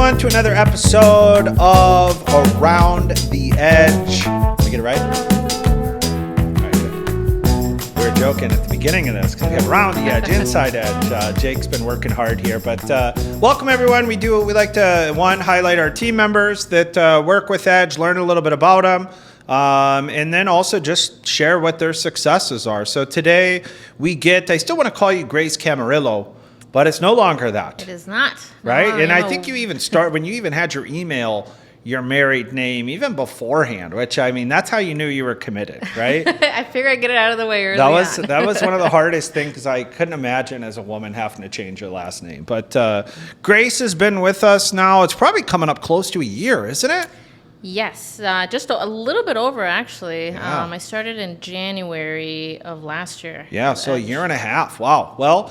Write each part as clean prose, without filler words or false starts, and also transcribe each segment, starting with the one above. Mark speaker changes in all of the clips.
Speaker 1: everyone, to another episode of Around the Edge. Did I get it right? All right, good. We were joking at the beginning of this because we have Around the Edge, Inside Edge. Jake's been working hard here, but welcome everyone. We like to, highlight our team members that work with Edge, learn a little bit about them. And then also just share what their successes are. So today I still want to call you Grace Camarillo, but it's no longer that.
Speaker 2: It is not.
Speaker 1: Right?
Speaker 2: No,
Speaker 1: and I think you even when you even had your email, your married name, even beforehand, which, I mean, that's how you knew you were committed, right?
Speaker 2: I figured I'd get it out of the way early
Speaker 1: That was one of the hardest things because I couldn't imagine as a woman having to change your last name. But Grace has been with us now. It's probably coming up close to a year, isn't it?
Speaker 2: Yes, just a little bit over, actually.
Speaker 1: Yeah.
Speaker 2: I started in January of last year.
Speaker 1: Yeah, so a year and a half. Wow. Well,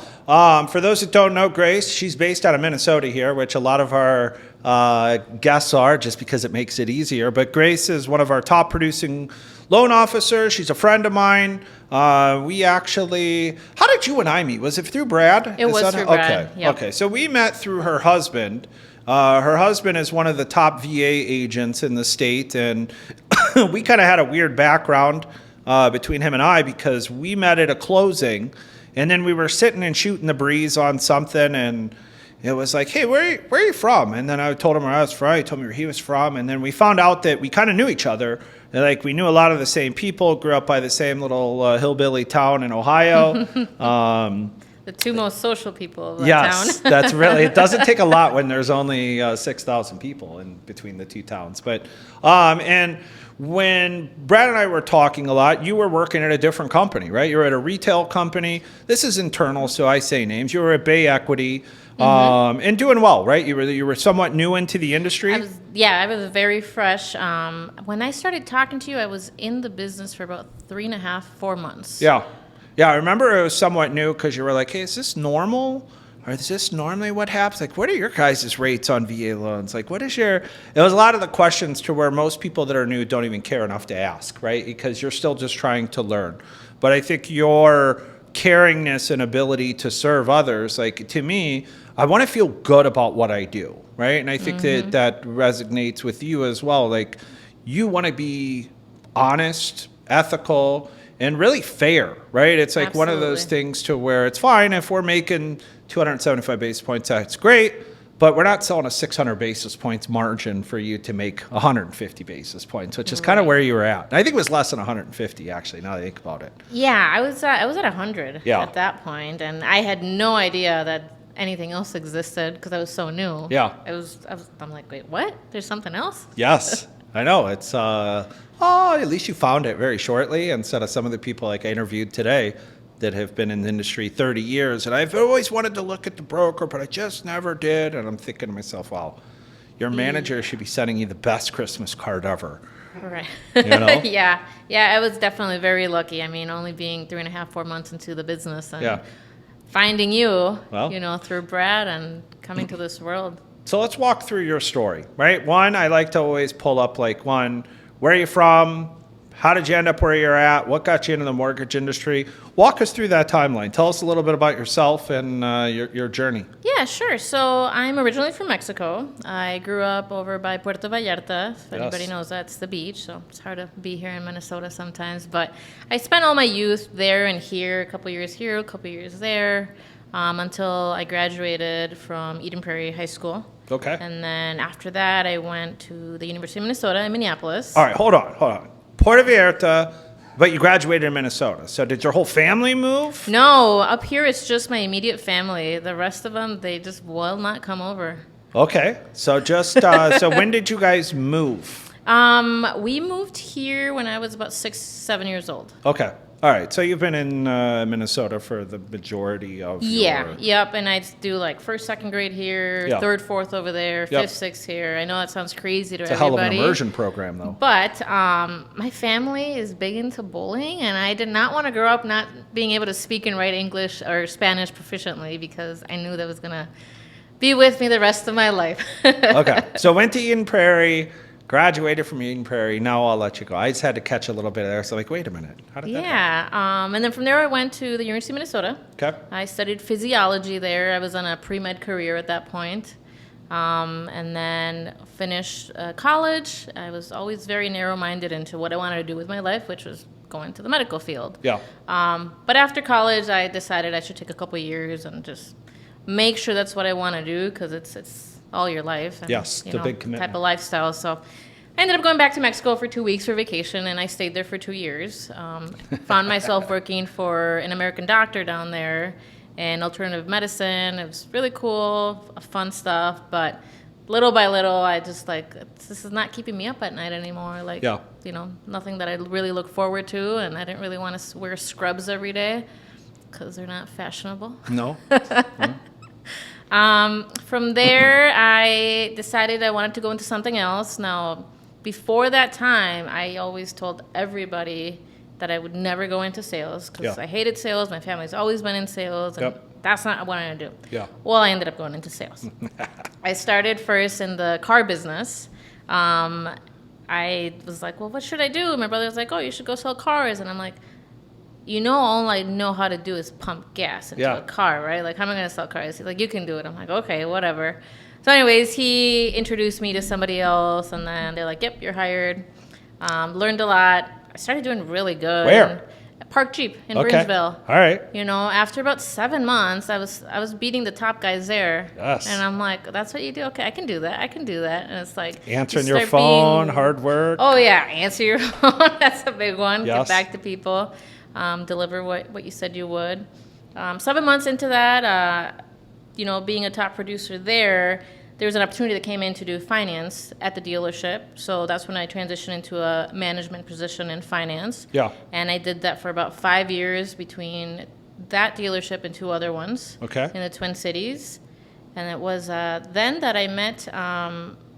Speaker 1: for those that don't know Grace, she's based out of Minnesota here, which a lot of our guests are just because it makes it easier. But Grace is one of our top producing loan officers. She's a friend of mine. How did you and I meet? Was it through Brad?
Speaker 2: It was through Brad.
Speaker 1: Okay.
Speaker 2: Yep.
Speaker 1: Okay. So we met through her husband. Her husband is one of the top VA agents in the state, and we kind of had a weird background between him and I because we met at a closing, and then we were sitting and shooting the breeze on something, and it was like, hey, where are you from? And then I told him where I was from. He told me where he was from, and then we found out that we kind of knew each other. Like, we knew a lot of the same people, grew up by the same little hillbilly town in Ohio.
Speaker 2: The two most social people of that
Speaker 1: yes,
Speaker 2: town.
Speaker 1: That's really, it doesn't take a lot when there's only 6,000 people in between the two towns. But, and when Brad and I were talking a lot, you were working at a different company, right? You were at a retail company. This is internal, so I say names. You were at Bay Equity, and doing well, right? You were somewhat new into the industry.
Speaker 2: I was very fresh. When I started talking to you, I was in the business for about 4 months.
Speaker 1: Yeah. Yeah, I remember it was somewhat new because you were like, hey, is this normal? Or is this normally what happens? Like, what are your guys' rates on VA loans? Like, it was a lot of the questions to where most people that are new don't even care enough to ask, right? Because you're still just trying to learn. But I think your caringness and ability to serve others, like, to me, I want to feel good about what I do, right? And I think that resonates with you as well. Like, you want to be honest, ethical, and really fair, right? It's like
Speaker 2: Absolutely.
Speaker 1: one of those things to where it's fine if we're making 275 basis points, that's great, but we're not selling a 600 basis points margin for you to make 150 basis points, which is kind of where you were at. I think it was less than 150, actually, now that I think about it.
Speaker 2: Yeah, I was at 100
Speaker 1: Yeah.
Speaker 2: at that point, and I had no idea that anything else existed because I was so new.
Speaker 1: Yeah.
Speaker 2: I'm like, wait, what? There's something else?
Speaker 1: Yes, I know. It's, at least you found it very shortly instead of some of the people like I interviewed today that have been in the industry 30 years. And I've always wanted to look at the broker, but I just never did. And I'm thinking to myself, wow, your manager should be sending you the best Christmas card ever.
Speaker 2: Right.
Speaker 1: You know?
Speaker 2: Yeah, I was definitely very lucky. I mean, only being 4 months into the business and finding you, through Brad and coming to this world.
Speaker 1: So let's walk through your story, right? One, I like to always pull up where are you from? How did you end up where you're at? What got you into the mortgage industry? Walk us through that timeline. Tell us a little bit about yourself and your journey.
Speaker 2: Yeah, sure. So I'm originally from Mexico. I grew up over by Puerto Vallarta. If anybody knows, that's the beach. So it's hard to be here in Minnesota sometimes. But I spent all my youth there and here, a couple years here, a couple years there, until I graduated from Eden Prairie High School.
Speaker 1: Okay.
Speaker 2: And then after that, I went to the University of Minnesota in Minneapolis.
Speaker 1: All right, hold on. Puerto Vallarta, but you graduated in Minnesota. So did your whole family move?
Speaker 2: No, up here it's just my immediate family. The rest of them, they just will not come over.
Speaker 1: Okay. So so when did you guys move?
Speaker 2: We moved here when I was about 7 years old.
Speaker 1: Okay. All right. So you've been in Minnesota for the majority of
Speaker 2: Yep. And I do like first, second grade here, third, fourth over there, fifth, sixth here. I know that sounds crazy to everybody.
Speaker 1: It's a hell of an immersion program, though.
Speaker 2: But my family is big into bowling, and I did not want to grow up not being able to speak and write English or Spanish proficiently because I knew that was going to be with me the rest of my life.
Speaker 1: Okay. So went to Eden Prairie. Graduated from Eden Prairie. Now I'll let you go. I just had to catch a little bit of there. So wait a minute. How did that happen?
Speaker 2: And then from there I went to the University of Minnesota.
Speaker 1: Okay.
Speaker 2: I studied physiology there. I was on a pre-med career at that point. and then finished college. I was always very narrow-minded into what I wanted to do with my life, which was go into the medical field.
Speaker 1: Yeah.
Speaker 2: But after college, I decided I should take a couple years and just make sure that's what I want to do, because it's all your life. And,
Speaker 1: Yes, it's a big commitment.
Speaker 2: Type of lifestyle. So I ended up going back to Mexico for 2 weeks for vacation, and I stayed there for 2 years. Found myself working for an American doctor down there in alternative medicine. It was really cool, fun stuff, but little by little, I just this is not keeping me up at night anymore.
Speaker 1: Yeah.
Speaker 2: Nothing that I really look forward to, and I didn't really want to wear scrubs every day because they're not fashionable.
Speaker 1: No.
Speaker 2: From there, I decided I wanted to go into something else. Now, before that time, I always told everybody that I would never go into sales because I hated sales. My family's always been in sales, and that's not what I wanted to do.
Speaker 1: Yeah.
Speaker 2: Well, I ended up going into sales. I started first in the car business. I was like, well, what should I do? My brother was like, oh, you should go sell cars. And I'm like, all I know how to do is pump gas into a car, right? Like, how am I going to sell cars? He's like, you can do it. I'm like, okay, whatever. So anyways, he introduced me to somebody else, and then they're like, yep, you're hired. Learned a lot. I started doing really good.
Speaker 1: Where?
Speaker 2: Park Jeep in
Speaker 1: Okay.
Speaker 2: Burnsville.
Speaker 1: All right.
Speaker 2: After about 7 months, I was beating the top guys there.
Speaker 1: Yes.
Speaker 2: And I'm like, that's what you do? Okay, I can do that. And it's like
Speaker 1: Answering
Speaker 2: you
Speaker 1: your
Speaker 2: start
Speaker 1: phone,
Speaker 2: being-
Speaker 1: hard work.
Speaker 2: Oh yeah, answer your phone. That's a big one.
Speaker 1: Yes.
Speaker 2: Get back to people. Deliver what you said you would. 7 months into that, being a top producer there was an opportunity that came in to do finance at the dealership. So that's when I transitioned into a management position in finance.
Speaker 1: Yeah.
Speaker 2: And I did that for about 5 years between that dealership and 2 other ones
Speaker 1: Okay.
Speaker 2: in the Twin Cities. And it was then that I met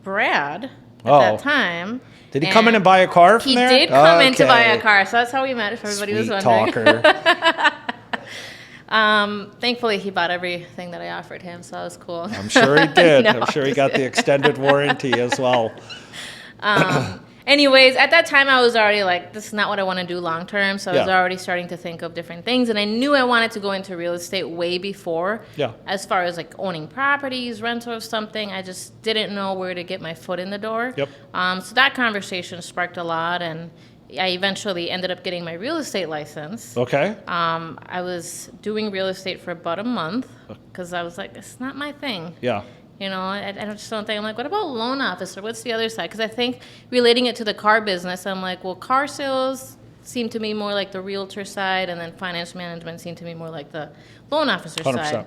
Speaker 2: Brad at that time.
Speaker 1: Did he come in and buy a car from
Speaker 2: He
Speaker 1: there?
Speaker 2: did come in to buy a
Speaker 1: Okay.
Speaker 2: car. So that's how we met, if everybody was
Speaker 1: Sweet
Speaker 2: wondering.
Speaker 1: talker.
Speaker 2: Thankfully, he bought everything that I offered him, so that was cool.
Speaker 1: I'm sure he did.
Speaker 2: No,
Speaker 1: I'm sure he got the extended warranty as well.
Speaker 2: Anyways, at that time, I was already like, this is not what I want to do long term. So I was
Speaker 1: Yeah.
Speaker 2: already starting to think of different things. And I knew I wanted to go into real estate way before.
Speaker 1: Yeah.
Speaker 2: As far as like owning properties, rental of something, I just didn't know where to get my foot in the door.
Speaker 1: Yep.
Speaker 2: So that conversation sparked a lot. And I eventually ended up getting my real estate license.
Speaker 1: Okay.
Speaker 2: I was doing real estate for about a month because I was like, it's not my thing.
Speaker 1: Yeah.
Speaker 2: I just don't think, I'm like, what about loan officer? What's the other side? Because I think relating it to the car business, I'm like, well, car sales seem to me more like the realtor side, and then finance management seemed to me more like the loan officer
Speaker 1: 100%.
Speaker 2: side.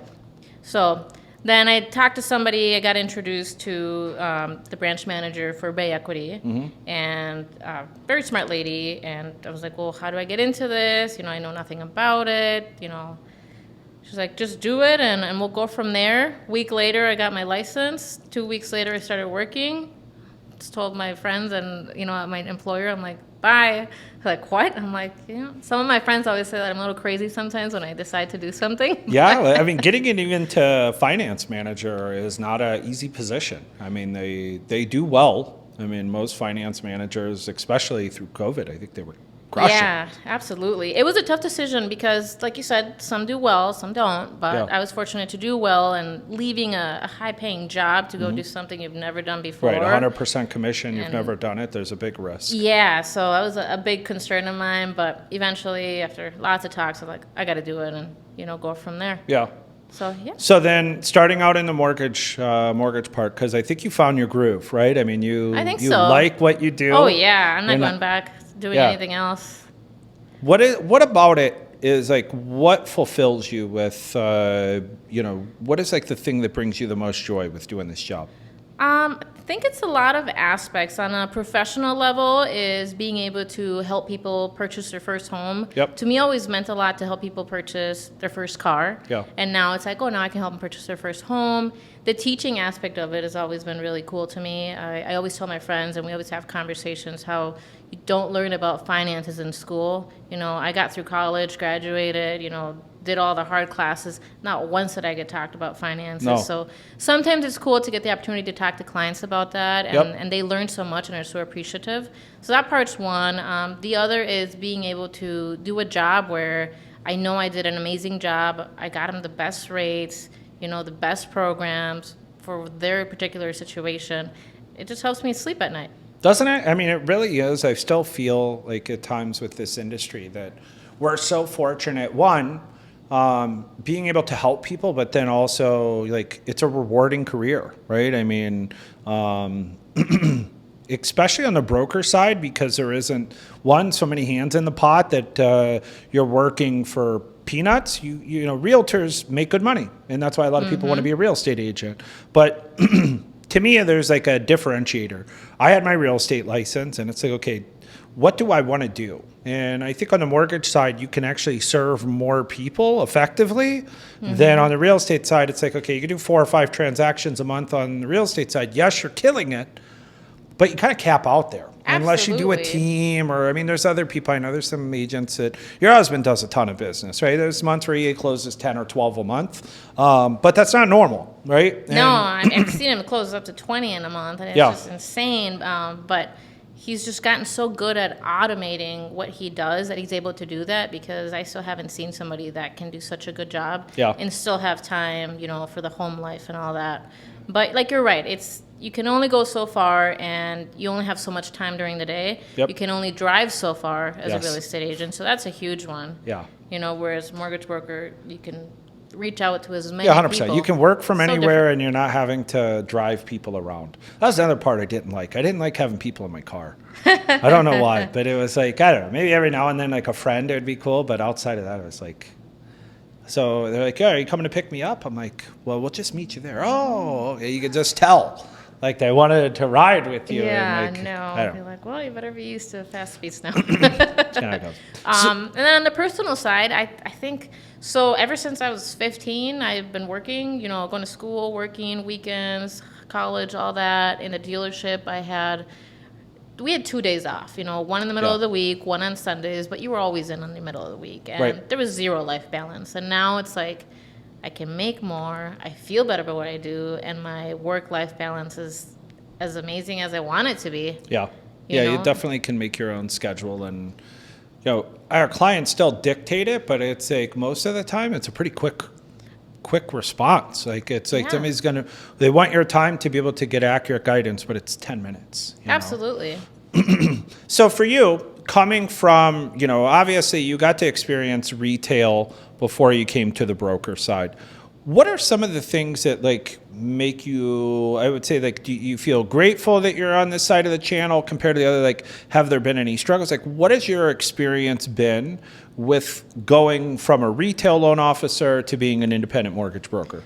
Speaker 2: So then I talked to somebody, I got introduced to the branch manager for Bay Equity, and very smart lady, and I was like, well, how do I get into this? I know nothing about it, She's like, just do it, and we'll go from there. Week later, I got my license. 2 weeks later, I started working. Just told my friends and, my employer, I'm like, bye. They're like, what? I'm like, some of my friends always say that I'm a little crazy sometimes when I decide to do something.
Speaker 1: Yeah, I mean, getting into finance manager is not an easy position. I mean, they do well. I mean, most finance managers, especially through COVID, I think they were crushing.
Speaker 2: Yeah, absolutely. It was a tough decision because, like you said, some do well, some don't. But
Speaker 1: Yeah.
Speaker 2: I was fortunate to do well, and leaving a high-paying job to go do something you've never done before.
Speaker 1: Right, 100% commission. You've
Speaker 2: And-
Speaker 1: never done it. There's a big risk.
Speaker 2: Yeah, so that was a big concern of mine. But eventually, after lots of talks, I was like, I got to do it, and go from there.
Speaker 1: Yeah.
Speaker 2: So yeah.
Speaker 1: So then, starting out in the mortgage part, because I think you found your groove, right? I mean, you
Speaker 2: I think
Speaker 1: you
Speaker 2: so.
Speaker 1: like what you do.
Speaker 2: Oh yeah, I'm not
Speaker 1: You're
Speaker 2: going back doing
Speaker 1: Yeah.
Speaker 2: anything else.
Speaker 1: What about it is like what fulfills you with what is like the thing that brings you the most joy with doing this job?
Speaker 2: I think it's a lot of aspects. On a professional level is being able to help people purchase their first home.
Speaker 1: Yep.
Speaker 2: To me, always meant a lot to help people purchase their first car.
Speaker 1: Yeah.
Speaker 2: And now it's like, oh, now I can help them purchase their first home. The teaching aspect of it has always been really cool to me. I always tell my friends, and we always have conversations, how you don't learn about finances in school. I got through college, graduated, did all the hard classes. Not once did I get talked about finances.
Speaker 1: No.
Speaker 2: So sometimes it's cool to get the opportunity to talk to clients about that, and,
Speaker 1: Yep.
Speaker 2: and they learn so much and are so appreciative. So that part's one. The other is being able to do a job where I know I did an amazing job. I got them the best rates, the best programs, for their particular situation, it just helps me sleep at night.
Speaker 1: Doesn't it? I mean, it really is. I still feel like at times with this industry that we're so fortunate. One, being able to help people, but then also like it's a rewarding career, right? I mean, especially on the broker side, because there isn't so many hands in the pot that you're working for peanuts. You know, realtors make good money, and that's why a lot of people want to be a real estate agent. But to me, there's like a differentiator. I had my real estate license, and it's like, okay, what do I want to do? And I think on the mortgage side, you can actually serve more people effectively than on the real estate side. It's like, okay, you can do 4 or 5 transactions a month on the real estate side. Yes, you're killing it, but you kind of cap out there. Unless you do a team, or I mean, there's other people. I know there's some agents that your husband does a ton of business, right? There's months where he closes 10 or 12 a month, but that's not normal, right?
Speaker 2: No, I've seen him close up to 20 in a month, and it's just insane. But he's just gotten so good at automating what he does that he's able to do that, because I still haven't seen somebody that can do such a good job and still have time, you know, for the home life and all that. But like, you're right, you can only go so far, and you only have so much time during the day. You can only drive so far as a real estate agent, so that's a huge one. You know, whereas mortgage broker, you can reach out to as many
Speaker 1: 100%.
Speaker 2: people.
Speaker 1: You can work from anywhere,
Speaker 2: different.
Speaker 1: and you're not having to drive people around. That was the other part I didn't like. I didn't like having people in my car. I don't know why, but it was like, I don't know, maybe every now and then like a friend, it would be cool, but outside of that, it was like... So they're like, yeah, are you coming to pick me up? I'm like, well, we'll just meet you there. Oh, okay. You could just tell. Like, they wanted to ride with you.
Speaker 2: Yeah,
Speaker 1: and like,
Speaker 2: no. You're like, well, you better be used to fast speeds now.
Speaker 1: And
Speaker 2: then on the personal side, I think, so ever since I was 15, I've been working, you know, going to school, working, weekends, college, all that. In a dealership, we had 2 days off, you know, one in the middle of the week, one on Sundays, but you were always in the middle of the week. And there was zero life balance. And now it's like, I can make more, I feel better about what I do, and my work-life balance is as amazing as I want it to be.
Speaker 1: You definitely can make your own schedule. And, you know, our clients still dictate it, but it's like most of the time it's a pretty quick response. Like, it's like somebody's they want your time to be able to get accurate guidance, but it's 10 minutes.
Speaker 2: Absolutely.
Speaker 1: So for you, coming from, you know, obviously you got to experience retail before you came to the broker side. What are some of the things that like make you, I would say, like, do you feel grateful that you're on this side of the channel compared to the other? Like, have there been any struggles? Like, what has your experience been with going from a retail loan officer to being an independent mortgage broker?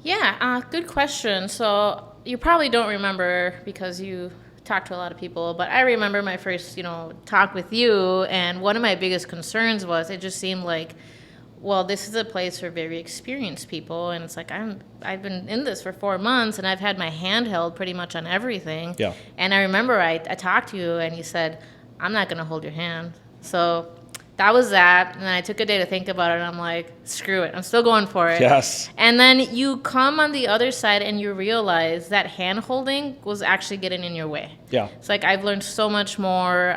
Speaker 2: Yeah, good question. So you probably don't remember because you talk to a lot of people, but I remember my first, you know, talk with you, and one of my biggest concerns was it just seemed like, well, this is a place for very experienced people, and it's like I've been in this for 4 months, and I've had my hand held pretty much on everything. And I remember I talked to you, and you said, I'm not going to hold your hand. So that was that, and then I took a day to think about it, and I'm like, screw it, I'm still going for it. And then you come on the other side, and you realize that hand-holding was actually getting in your way. It's like I've learned so much more,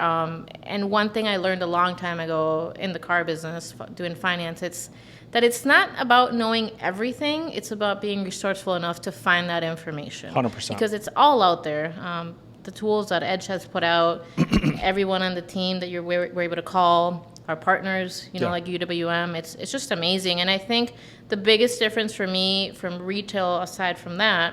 Speaker 2: and one thing I learned a long time ago in the car business, doing finance, it's that it's not about knowing everything, it's about being resourceful enough to find that information.
Speaker 1: 100%.
Speaker 2: Because it's all out there. The tools that Edge has put out, everyone on the team that we're able to call, our partners, you know, like UWM, it's just amazing. And I think the biggest difference for me from retail, aside from that,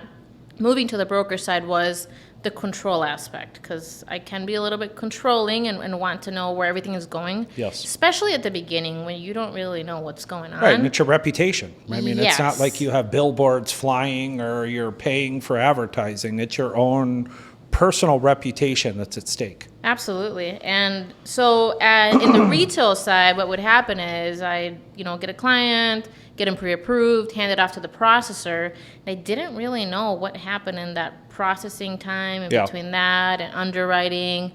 Speaker 2: moving to the broker side, was the control aspect, because I can be a little bit controlling and want to know where everything is going. Especially at the beginning when you don't really know what's going on.
Speaker 1: And it's your reputation. I mean, it's not like you have billboards flying or you're paying for advertising. It's your own personal reputation that's at stake.
Speaker 2: Absolutely. And so in the retail side, what would happen is I, you know, get a client, get them pre-approved, hand it off to the processor. They didn't really know what happened in that processing time in between that and underwriting.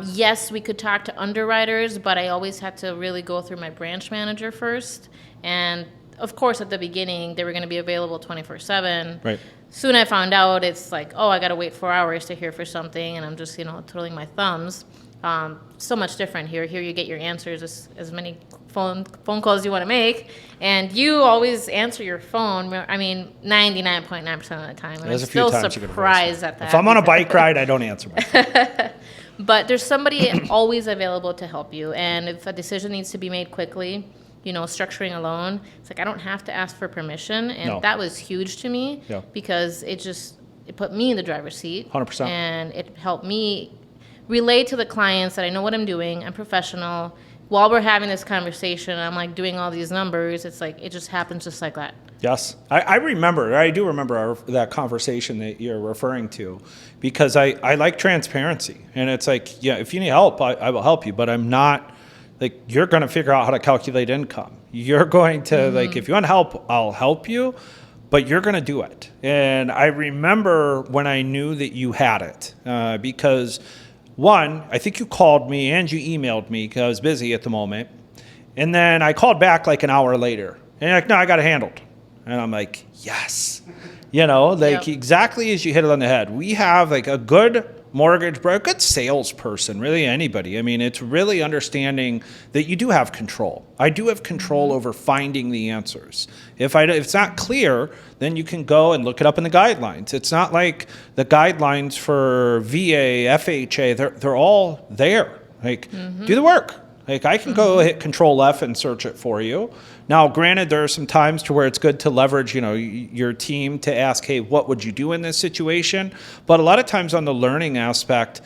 Speaker 2: Yes, we could talk to underwriters, but I always had to really go through my branch manager first. And of course, at the beginning, they were going to be available 24/7. Soon I found out it's like, oh, I got to wait 4 hours to hear for something, and I'm just, you know, twiddling my thumbs. so much different here. Here you get your answers as many phone calls you want to make, and you always answer your phone. I mean, 99.9% of the time. And
Speaker 1: There's
Speaker 2: I'm
Speaker 1: a few
Speaker 2: still
Speaker 1: times you get a
Speaker 2: surprised
Speaker 1: voicemail.
Speaker 2: at that.
Speaker 1: If I'm on a bike ride, I don't answer my phone.
Speaker 2: But there's somebody always available to help you. And if a decision needs to be made quickly, structuring a loan, it's like I don't have to ask for permission. And
Speaker 1: No.
Speaker 2: that was huge to me because it put me in the driver's seat.
Speaker 1: 100%.
Speaker 2: And it helped me relate to the clients that I know what I'm doing. I'm professional. While we're having this conversation, I'm like doing all these numbers. It's like it just happens just like that.
Speaker 1: Yes. I do remember that conversation that you're referring to, because I like transparency. And it's like, yeah, if you need help, I will help you. But I'm not, like, you're going to figure out how to calculate income. You're going to, like, if you want help, I'll help you. But you're going to do it. And I remember when I knew that you had it, because, one, I think you called me and you emailed me because I was busy at the moment. And then I called back like an hour later. And you're like, no, I got it handled. And I'm like, yes. Exactly as you hit it on the head. We have like a good mortgage broker, a good salesperson, really anybody. I mean, it's really understanding that you do have control. I do have control over finding the answers. If it's not clear, then you can go and look it up in the guidelines. It's not like the guidelines for VA, FHA, they're all there. Like, do the work. Like, I can go hit Control F and search it for you. Now, granted, there are some times to where it's good to leverage, your team to ask, hey, what would you do in this situation? But a lot of times on the learning aspect,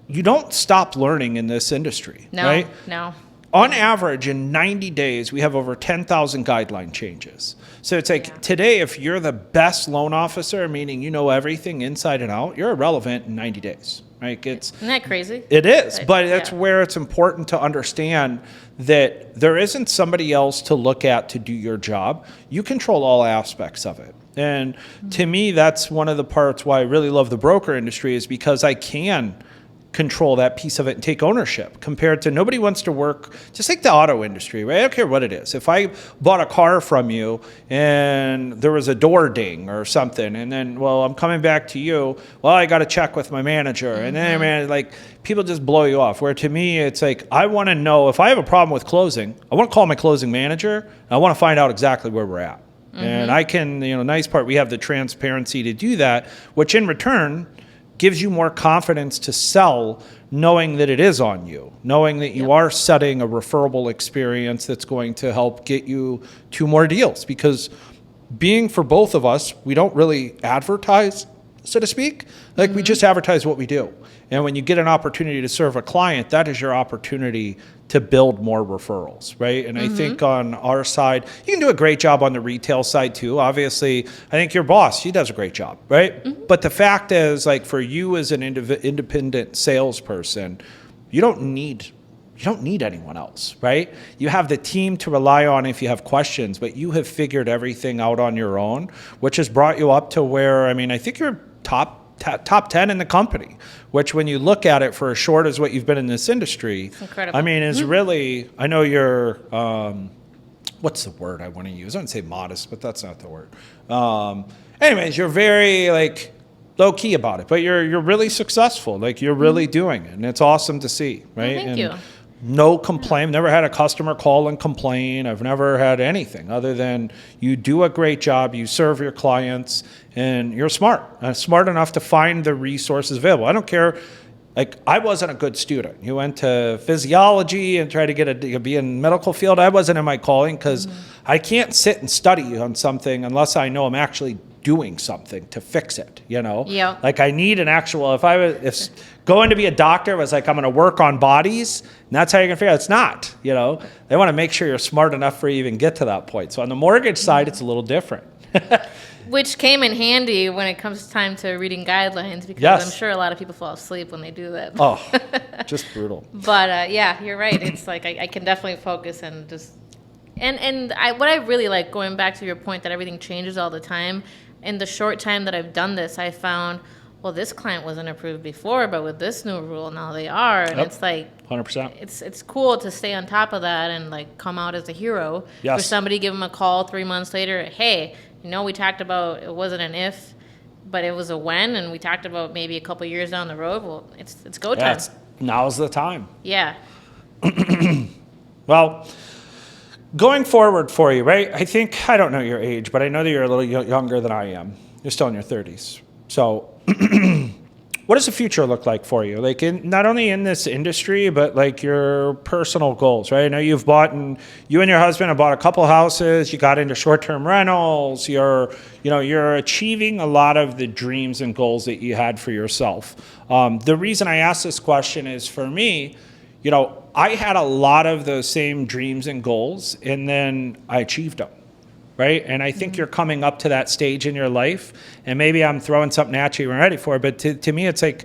Speaker 1: you don't stop learning in this industry, right?
Speaker 2: No.
Speaker 1: On average, in 90 days, we have over 10,000 guideline changes. So it's like today, if you're the best loan officer, meaning you know everything inside and out, you're irrelevant in 90 days. Right?
Speaker 2: Isn't that crazy?
Speaker 1: It is, but that's where it's important to understand that there isn't somebody else to look at to do your job. You control all aspects of it. And to me, that's one of the parts why I really love the broker industry, is because I can control that piece of it and take ownership, compared to nobody wants to work, just like the auto industry, right? I don't care what it is. If I bought a car from you and there was a door ding or something, and then, well, I'm coming back to you, well, I got to check with my manager. And then, man, like, people just blow you off. Where to me, it's like, I want to know if I have a problem with closing, I want to call my closing manager. And I want to find out exactly where we're at. And I can, nice part, we have the transparency to do that, which in return gives you more confidence to sell, knowing that it is on you, knowing that you are setting a referable experience that's going to help get you to more deals. Because being for both of us, we don't really advertise, so to speak. Like, we just advertise what we do. And when you get an opportunity to serve a client, that is your opportunity to build more referrals, right? And I think on our side, you can do a great job on the retail side too. Obviously, I think your boss, she does a great job, right? But the fact is, like, for you as an independent salesperson, you don't need anyone else, right? You have the team to rely on if you have questions, but you have figured everything out on your own, which has brought you up to where, I mean, I think you're top 10 in the company, which when you look at it for as short as what you've been in this industry,
Speaker 2: it's incredible.
Speaker 1: I mean, is really, I know you're, what's the word I want to use? I wouldn't say modest, but that's not the word. Anyways, you're very, like, low key about it, but you're really successful. Like, you're really doing it, and it's awesome to see, right?
Speaker 2: Thank you.
Speaker 1: No complaint. Never had a customer call and complain. I've never had anything other than you do a great job. You serve your clients, and you're smart. Smart enough to find the resources available. I don't care. Like, I wasn't a good student. You went to physiology and tried to be in medical field. I wasn't in my calling because I can't sit and study on something unless I know I'm actually doing something to fix it,
Speaker 2: Yeah.
Speaker 1: Like, I need an actual, if going to be a doctor was like, I'm going to work on bodies, and that's how you're going to figure out, it's not, They want to make sure you're smart enough for you to even get to that point. So on the mortgage side, it's a little different.
Speaker 2: Which came in handy when it comes time to reading guidelines, because I'm sure a lot of people fall asleep when they do that.
Speaker 1: Oh, just brutal.
Speaker 2: But yeah, you're right. It's like I can definitely focus and just what I really like, going back to your point that everything changes all the time. In the short time that I've done this, I found, well, this client wasn't approved before, but with this new rule, now they are. And it's like
Speaker 1: 100%.
Speaker 2: It's cool to stay on top of that and, like, come out as a hero. For somebody, give them a call 3 months later. Hey, we talked about it wasn't an if, but it was a when, and we talked about maybe a couple years down the road. Well, it's go time.
Speaker 1: now's the time.
Speaker 2: Yeah.
Speaker 1: Well, going forward for you, right? I don't know your age, but I know that you're a little younger than I am. You're still in your 30s. So what does the future look like for you? Like not only in this industry, but like your personal goals, right? I know you and your husband have bought a couple houses. You got into short-term rentals. You're achieving a lot of the dreams and goals that you had for yourself. The reason I ask this question is for me, I had a lot of those same dreams and goals, and then I achieved them. Right? And I think you're coming up to that stage in your life, and maybe I'm throwing something at you you're ready for, but to me, it's like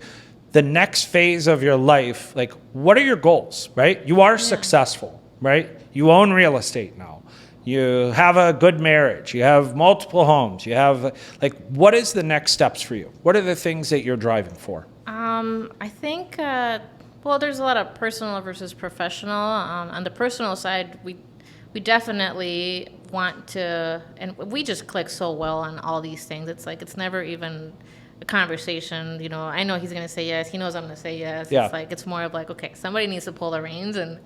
Speaker 1: the next phase of your life, like what are your goals, right? You are successful, right? You own real estate now. You have a good marriage. You have multiple homes. You have, like, what is the next steps for you? What are the things that you're driving for?
Speaker 2: I think, well, there's a lot of personal versus professional. On the personal side, we definitely want to, and we just click so well on all these things. It's like, it's never even a conversation. I know he's going to say yes. He knows I'm going to say yes.
Speaker 1: Yeah.
Speaker 2: It's like, it's more of like, okay, somebody needs to pull the reins and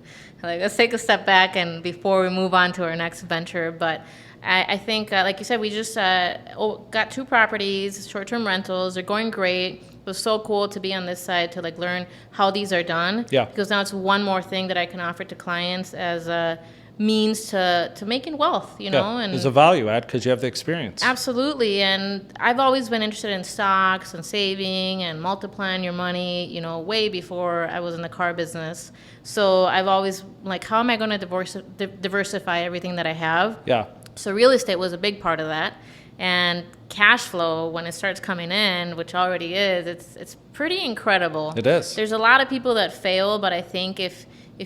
Speaker 2: like, let's take a step back and before we move on to our next venture. But I think, like you said, we just got 2 properties, short-term rentals. They're going great. It was so cool to be on this side to like learn how these are done.
Speaker 1: Yeah.
Speaker 2: Because now it's one more thing that I can offer to clients as a means to making wealth, and
Speaker 1: there's a value add because you have the experience.
Speaker 2: Absolutely. And I've always been interested in stocks and saving and multiplying your money, way before I was in the car business. So I've always like, how am I going to diversify everything that I have?
Speaker 1: Yeah.
Speaker 2: So real estate was a big part of that. And cash flow, when it starts coming in, which already is, it's pretty incredible.
Speaker 1: It is.
Speaker 2: There's a lot of people that fail, but I think if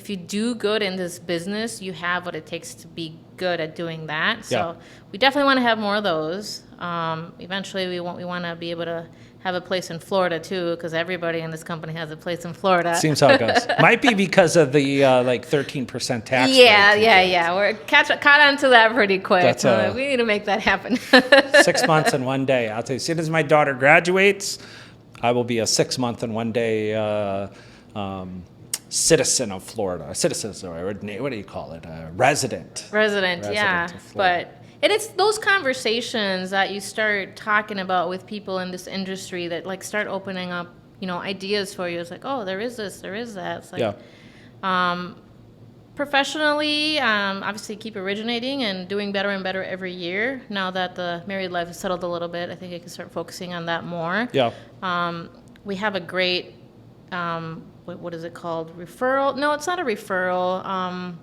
Speaker 2: you do good in this business, you have what it takes to be good at doing that. So we definitely want to have more of those. Eventually, we want to be able to have a place in Florida too, because everybody in this company has a place in Florida.
Speaker 1: Seems how it goes. Might be because of the 13% tax.
Speaker 2: Yeah. We're caught onto that pretty quick. We need to make that happen.
Speaker 1: 6 months and 1 day. I'll tell you, as soon as my daughter graduates, I will be a 6 month and 1 day citizen of Florida. Citizen, or what do you call it? Resident,
Speaker 2: yeah.
Speaker 1: Of Florida.
Speaker 2: But it's those conversations that you start talking about with people in this industry that like start opening up, ideas for you. It's like, oh, there is this, there is that. It's like, professionally, obviously keep originating and doing better and better every year. Now that the married life has settled a little bit, I think I can start focusing on that more.
Speaker 1: Yeah.
Speaker 2: We have a great, what is it called? Referral? No, it's not a referral.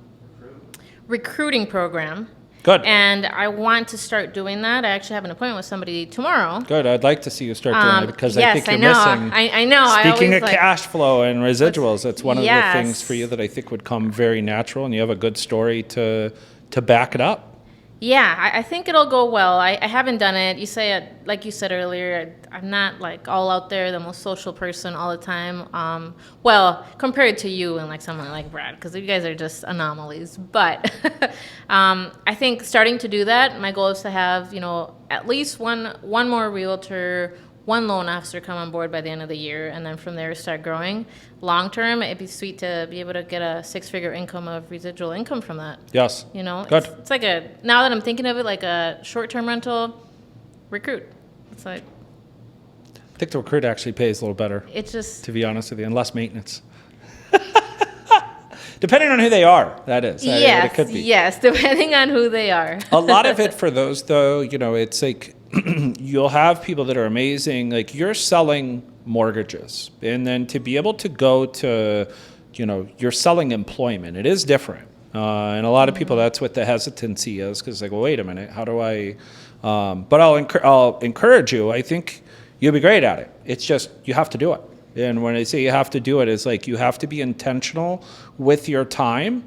Speaker 2: Recruiting program.
Speaker 1: Good.
Speaker 2: And I want to start doing that. I actually have an appointment with somebody tomorrow.
Speaker 1: Good. I'd like to see you start doing it because I think you're missing.
Speaker 2: I know.
Speaker 1: Speaking of cash flow and residuals, that's one of the
Speaker 2: Yes.
Speaker 1: things for you that I think would come very natural, and you have a good story to back it up.
Speaker 2: Yeah, I think it'll go well. I haven't done it. You say it, like you said earlier, I'm not like all out there, the most social person all the time. Well, compared to you and like someone like Brad, because you guys are just anomalies. But I think starting to do that, my goal is to have, at least one more realtor, one loan officer come on board by the end of the year, and then from there start growing. Long term, it'd be sweet to be able to get a 6-figure income of residual income from that.
Speaker 1: Yes. Good.
Speaker 2: It's like now that I'm thinking of it, like a short-term rental recruit. It's like,
Speaker 1: I think the recruit actually pays a little better,
Speaker 2: it's just,
Speaker 1: to be honest with you, and less maintenance. Depending on who they are, that is.
Speaker 2: yes,
Speaker 1: it could be.
Speaker 2: yes, depending on who they are.
Speaker 1: A lot of it for those, though, it's like you'll have people that are amazing. Like you're selling mortgages, and then to be able to go to, you're selling employment. It is different, and a lot of people, that's what the hesitancy is, because like, well, wait a minute, how do I? But I'll encourage you. I think you'll be great at it. It's just you have to do it. And when I say you have to do it, it's like you have to be intentional with your time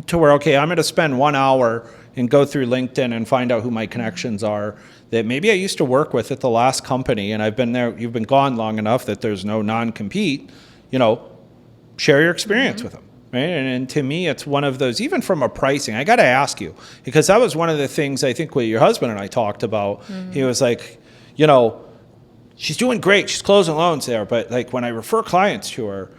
Speaker 1: to where, okay, I'm going to spend 1 hour and go through LinkedIn and find out who my connections are that maybe I used to work with at the last company, and I've been there, you've been gone long enough that there's no non-compete, share your experience with them. Right? And to me, it's one of those, even from a pricing, I got to ask you, because that was one of the things I think what your husband and I talked about. He was like, she's doing great. She's closing loans there. But like when I refer clients to her,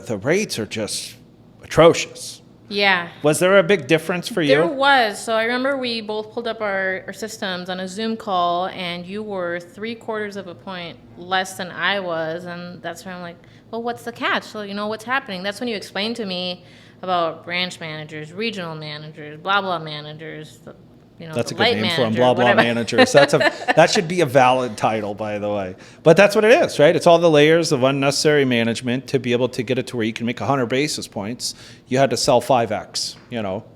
Speaker 1: the rates are just atrocious.
Speaker 2: Yeah.
Speaker 1: Was there a big difference for
Speaker 2: There
Speaker 1: you?
Speaker 2: was. So I remember we both pulled up our systems on a Zoom call, and you were 3/4 of a point less than I was. And that's where I'm like, well, what's the catch? So, what's happening? That's when you explained to me about branch managers, regional managers, blah, blah managers,
Speaker 1: That's
Speaker 2: the
Speaker 1: a good
Speaker 2: light
Speaker 1: name
Speaker 2: manager,
Speaker 1: for them, blah, blah
Speaker 2: whatever.
Speaker 1: managers. That should be a valid title, by the way. But that's what it is, right? It's all the layers of unnecessary management to be able to get it to where you can make 100 basis points. You had to sell 5X,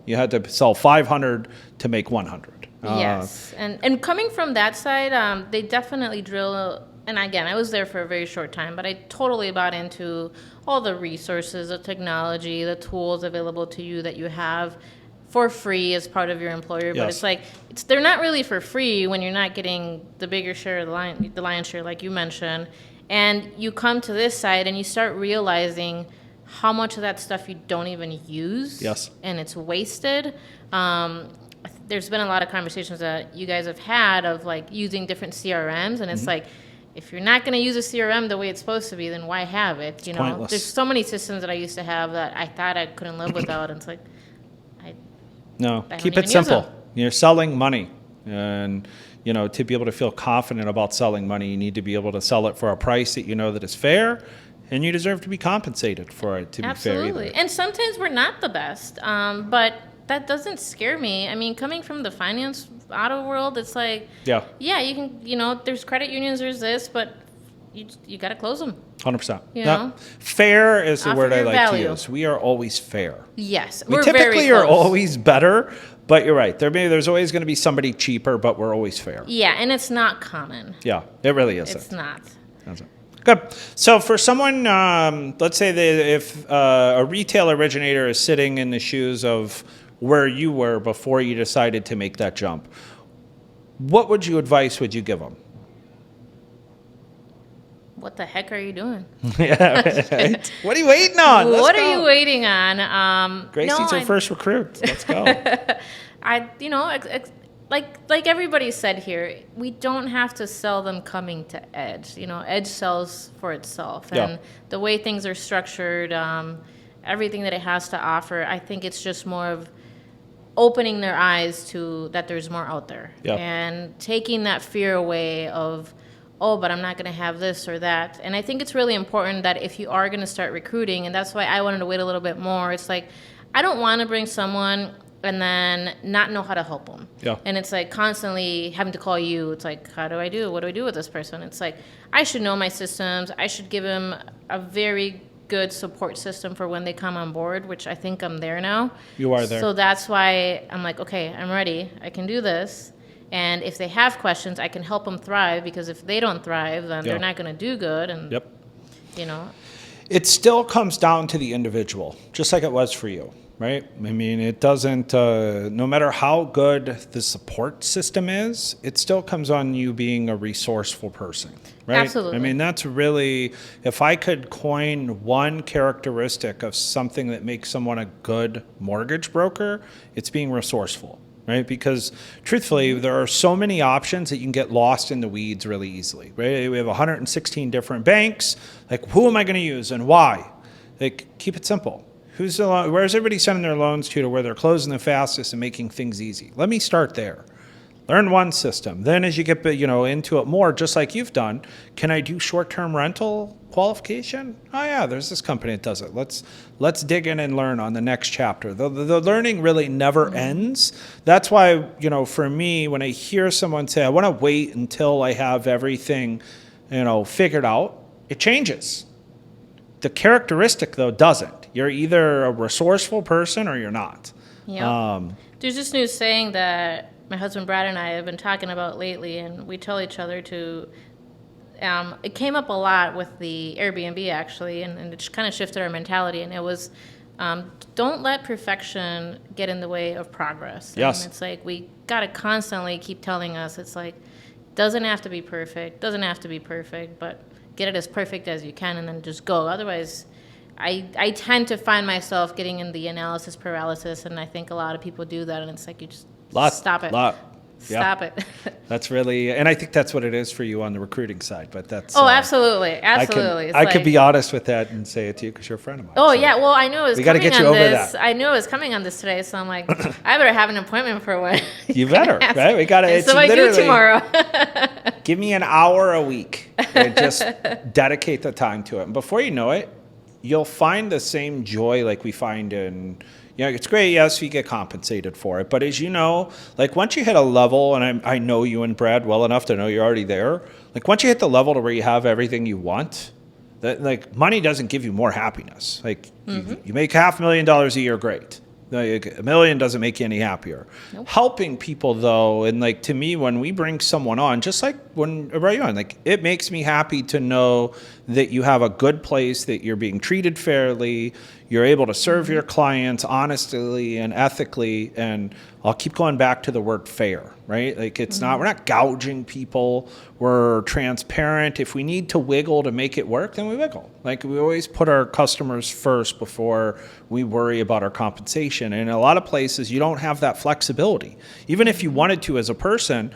Speaker 1: You had to sell 500 to make 100.
Speaker 2: Yes, and coming from that side, they definitely drill. And again, I was there for a very short time, but I totally bought into all the resources, the technology, the tools available to you that you have for free as part of your employer. But
Speaker 1: Yes.
Speaker 2: they're not really for free when you're not getting the bigger share of the lion's share, like you mentioned. And you come to this side and you start realizing how much of that stuff you don't even use.
Speaker 1: Yes.
Speaker 2: And it's wasted. There's been a lot of conversations that you guys have had of using different CRMs, and it's if you're not going to use a CRM the way it's supposed to be, then why have it?
Speaker 1: Pointless.
Speaker 2: There's so many systems that I used to have that I thought I couldn't live without, and it's like,
Speaker 1: No,
Speaker 2: don't
Speaker 1: keep
Speaker 2: even
Speaker 1: it
Speaker 2: use
Speaker 1: simple.
Speaker 2: them.
Speaker 1: You're selling money. And, to be able to feel confident about selling money, you need to be able to sell it for a price that that is fair, and you deserve to be compensated for it to be fair
Speaker 2: absolutely.
Speaker 1: either.
Speaker 2: And sometimes we're not the best, but that doesn't scare me. I mean, coming from the finance auto world, it's like,
Speaker 1: Yeah,
Speaker 2: yeah, you can, there's credit unions, there's this, but you got to close them.
Speaker 1: 100%.
Speaker 2: You
Speaker 1: Yeah.
Speaker 2: know?
Speaker 1: Fair is the
Speaker 2: Offer
Speaker 1: word I
Speaker 2: your
Speaker 1: like
Speaker 2: value.
Speaker 1: to use. We are always fair.
Speaker 2: Yes,
Speaker 1: We
Speaker 2: we're
Speaker 1: typically
Speaker 2: very
Speaker 1: are
Speaker 2: close.
Speaker 1: always better, but you're right. There's always going to be somebody cheaper, but we're always fair.
Speaker 2: Yeah, and it's not common.
Speaker 1: Yeah, it really isn't.
Speaker 2: It's not.
Speaker 1: That's it. Good. So for someone, let's say that if a retail originator is sitting in the shoes of where you were before you decided to make that jump, what advice would you give them?
Speaker 2: What the heck are you doing?
Speaker 1: Yeah, right. What are you waiting on? Let's
Speaker 2: What
Speaker 1: go.
Speaker 2: are you waiting on?
Speaker 1: Gracie's our first recruit. Let's go.
Speaker 2: Like everybody said here, we don't have to sell them coming to Edge. Edge sells for itself,
Speaker 1: Yeah.
Speaker 2: and the way things are structured, everything that it has to offer, I think it's just more of opening their eyes to that there's more out there,
Speaker 1: Yeah.
Speaker 2: and taking that fear away of, oh, but I'm not going to have this or that. And I think it's really important that if you are going to start recruiting, and that's why I wanted to wait a little bit more, it's like, I don't want to bring someone and then not know how to help them.
Speaker 1: Yeah.
Speaker 2: And it's like constantly having to call you. It's like, what do I do with this person? It's like, I should know my systems. I should give them a very good support system for when they come on board, which I think I'm there now.
Speaker 1: You are there.
Speaker 2: So that's why I'm like, okay, I'm ready. I can do this. And if they have questions, I can help them thrive, because if they don't thrive, then
Speaker 1: Yeah.
Speaker 2: they're not going to do good. And,
Speaker 1: Yep.
Speaker 2: It
Speaker 1: still comes down to the individual, just like it was for you, right? I mean, it doesn't, no matter how good the support system is, it still comes on you being a resourceful person, right?
Speaker 2: Absolutely.
Speaker 1: I mean, that's really, if I could coin one characteristic of something that makes someone a good mortgage broker, it's being resourceful. Right? Because truthfully, there are so many options that you can get lost in the weeds really easily, right? We have 116 different banks. Like, who am I going to use and why? Like, keep it simple. Where's everybody sending their loans to where they're closing the fastest and making things easy? Let me start there. Learn one system. Then as you get into it more, just like you've done, can I do short-term rental qualification? Oh yeah, there's this company that does it. Let's dig in and learn on the next chapter. The learning really never ends. That's why, for me, when I hear someone say, I want to wait until I have everything, figured out, it changes. The characteristic, though, doesn't. You're either a resourceful person or you're not.
Speaker 2: Yeah. There's this new saying that my husband Brad and I have been talking about lately, and we tell each other to. It came up a lot with the Air BnB actually, and it kind of shifted our mentality. And it was, don't let perfection get in the way of progress.
Speaker 1: Yes.
Speaker 2: And it's like we gotta constantly keep telling us. It's like, doesn't have to be perfect, but get it as perfect as you can, and then just go. Otherwise, I tend to find myself getting in the analysis paralysis, and I think a lot of people do that, and it's like you just stop it. Stop it.
Speaker 1: That's really, and I think that's what it is for you on the recruiting side. But that's
Speaker 2: absolutely, absolutely.
Speaker 1: I could be honest with that and say it to you because you're a friend of mine.
Speaker 2: Oh,
Speaker 1: so.
Speaker 2: yeah. Well, I knew it was
Speaker 1: We gotta
Speaker 2: coming
Speaker 1: get you
Speaker 2: on
Speaker 1: over
Speaker 2: this.
Speaker 1: that.
Speaker 2: I knew it was coming on this today, so I'm like, I better have an appointment for when.
Speaker 1: You better, right? We got to.
Speaker 2: So I do tomorrow.
Speaker 1: Give me an hour a week and just dedicate the time to it. And before you know it, you'll find the same joy like we find in, it's great, yes, you get compensated for it. But as you know, like once you hit a level, and I know you and Brad well enough to know you're already there, like once you hit the level to where you have everything you want, that like money doesn't give you more happiness. Like you make $500,000 a year, great. Like $1 million doesn't make you any happier.
Speaker 2: Nope.
Speaker 1: Helping people though, and like to me, when we bring someone on, just like when I brought you on, like it makes me happy to know that you have a good place, that you're being treated fairly, you're able to serve your clients honestly and ethically, and I'll keep going back to the word fair, right? Like it's not, we're not gouging people, we're transparent. If we need to wiggle to make it work, then we wiggle. Like we always put our customers first before we worry about our compensation. And in a lot of places, you don't have that flexibility. Even if you wanted to as a person,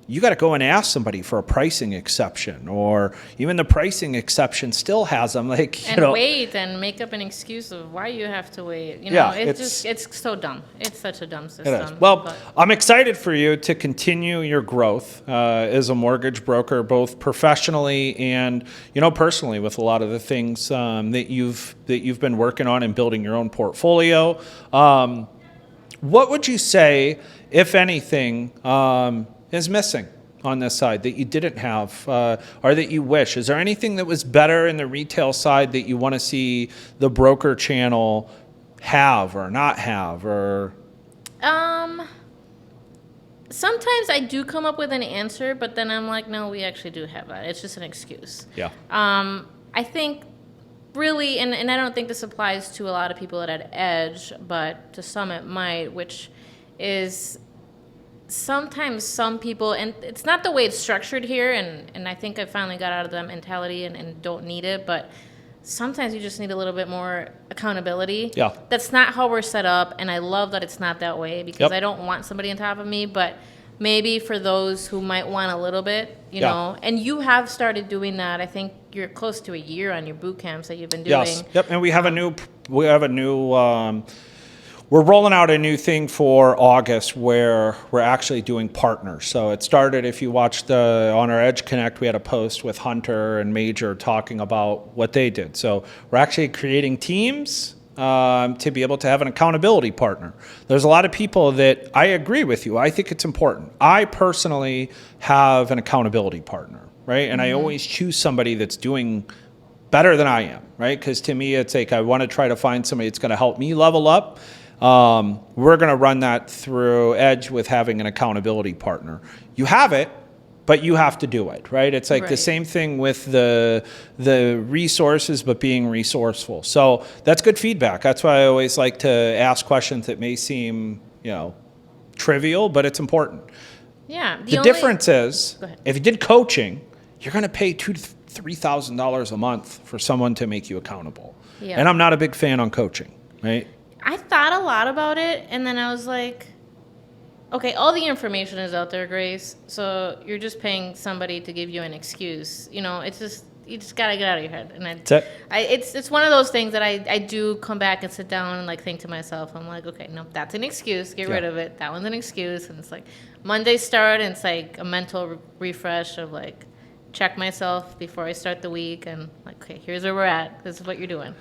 Speaker 1: you got to go and ask somebody for a pricing exception, or even the pricing exception still has them like,
Speaker 2: And wait and make up an excuse of why you have to wait. It's so dumb. It's such a dumb system.
Speaker 1: It is. Well, I'm excited for you to continue your growth as a mortgage broker, both professionally and, personally with a lot of the things that you've been working on and building your own portfolio. What would you say, if anything, is missing on this side that you didn't have or that you wish? Is there anything that was better in the retail side that you want to see the broker channel have or not have? Or
Speaker 2: sometimes I do come up with an answer, but then I'm like, no, we actually do have that. It's just an excuse.
Speaker 1: Yeah.
Speaker 2: I think really, and I don't think this applies to a lot of people at Edge, but to some it might, which is sometimes some people, and it's not the way it's structured here, and I think I finally got out of that mentality and don't need it, but sometimes you just need a little bit more accountability.
Speaker 1: Yeah.
Speaker 2: That's not how we're set up, and I love that it's not that way because I don't want somebody on top of me, but maybe for those who might want a little bit, you know, and you have started doing that. I think you're close to a year on your boot camps that you've been doing.
Speaker 1: Yes. Yep. And we have a new we're rolling out a new thing for August where we're actually doing partners. So it started, if you watched on our Edge Connect, we had a post with Hunter and Major talking about what they did. So we're actually creating teams to be able to have an accountability partner. There's a lot of people that I agree with you. I think it's important. I personally have an accountability partner, right? And I always choose somebody that's doing better than I am, right? Because to me, it's like I want to try to find somebody that's going to help me level up. We're going to run that through Edge with having an accountability partner. You have it, but you have to do it, right? It's like the same thing with the resources, but being resourceful. So that's good feedback. That's why I always like to ask questions that may seem, trivial, but it's important.
Speaker 2: Yeah.
Speaker 1: The difference is, if you did coaching, you're going to pay $2,000 to $3,000 a month for someone to make you accountable. Yeah. And I'm not a big fan on coaching, right?
Speaker 2: I thought a lot about it, and then I was like, okay, all the information is out there, Grace, so you're just paying somebody to give you an excuse. It's just, you just got to get out of your head. And it's one of those things that I do come back and sit down and think to myself, I'm like, okay, no, that's an excuse, get rid of it. That one's an excuse. And it's like Monday start, and it's like a mental refresh of check myself before I start the week, and okay, here's where we're at. This is what you're doing.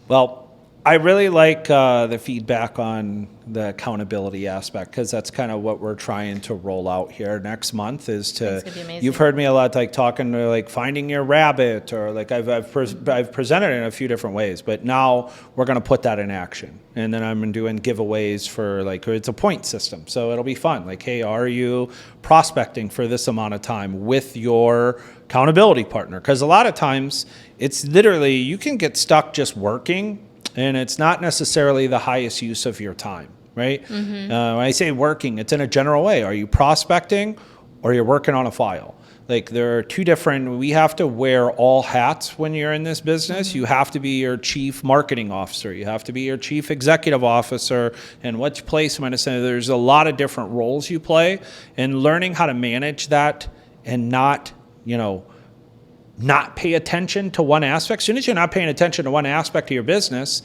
Speaker 1: Well, I really like the feedback on the accountability aspect, because that's kind of what we're trying to roll out here next month. Is to, you've heard me a lot talking to finding your rabbit, or I've presented it in a few different ways, but now we're going to put that in action. And then I'm doing giveaways for it's a point system, so it'll be fun. Hey, are you prospecting for this amount of time with your accountability partner? Because a lot of times it's literally, you can get stuck just working, and it's not necessarily the highest use of your time, right? When I say working, it's in a general way. Are you prospecting, or you're working on a file. Like there are two different, we have to wear all hats when you're in this business. You have to be your chief marketing officer. You have to be your chief executive officer. And which place am I going to say? There's a lot of different roles you play, and learning how to manage that and not, not pay attention to one aspect. As soon as you're not paying attention to one aspect of your business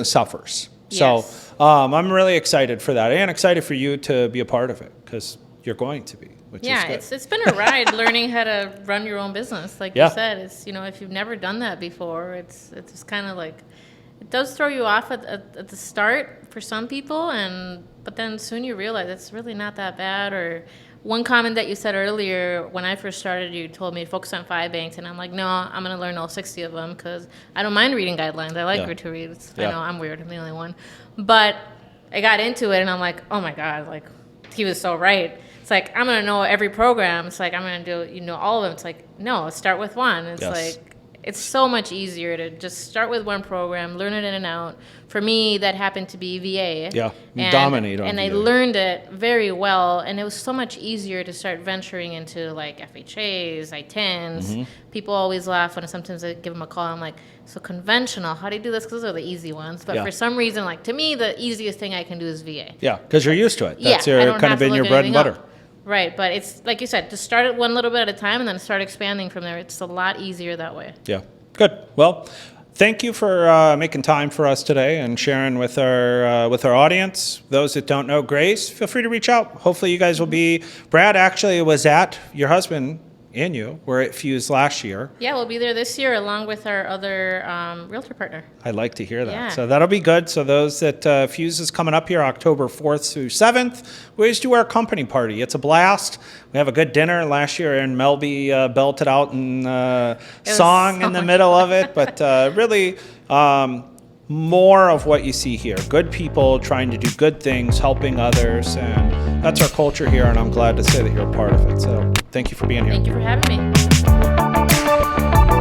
Speaker 1: suffers.
Speaker 2: Yes.
Speaker 1: So I'm really excited for that, and excited for you to be a part of it, because you're going to be.
Speaker 2: Yeah, it's been a ride learning how to run your own business. Like you said, it's if you've never done that before, it's just kind of like, it does throw you off at the start for some people, but then soon you realize it's really not that bad. Or one comment that you said earlier, when I first started, you told me to focus on 5 banks, and I'm like, no, I'm going to learn all 60 of them because I don't mind reading guidelines. I like to read. I know I'm weird. I'm the only one. But I got into it, and I'm like, oh my God, like he was so right. It's like, I'm going to know every program. It's like, I'm going to do, all of them. It's like, no, start with one. It's like, it's so much easier to just start with one program, learn it in and out. For me, that happened to be VA.
Speaker 1: Yeah, dominate on
Speaker 2: and
Speaker 1: VA.
Speaker 2: I learned it very well, and it was so much easier to start venturing into like FHAs, I-10s. People always laugh when sometimes I give them a call. I'm like, so conventional, how do you do this? Because those are the easy ones. But for some reason, like to me, the easiest thing I can do is VA.
Speaker 1: Yeah, because you're used to it. That's kind of been your bread and butter.
Speaker 2: Right, but it's like you said, just start it one little bit at a time and then start expanding from there. It's a lot easier that way.
Speaker 1: Yeah, good. Well, thank you for making time for us today and sharing with our audience. Those that don't know Grace, feel free to reach out. Hopefully you guys will be. Brad actually was at, your husband and you were at Fuse last year.
Speaker 2: Yeah, we'll be there this year along with our other realtor partner.
Speaker 1: I'd like to hear that.
Speaker 2: Yeah.
Speaker 1: So that'll be good. So those that Fuse is coming up here October 4th through 7th. We always do our company party. It's a blast. We have a good dinner. Last year, Aaron Melby belted out in song in the middle of it. But really more of what you see here. Good people trying to do good things, helping others. And that's our culture here. And I'm glad to say that you're a part of it. So thank you for being here.
Speaker 2: Thank you for having me.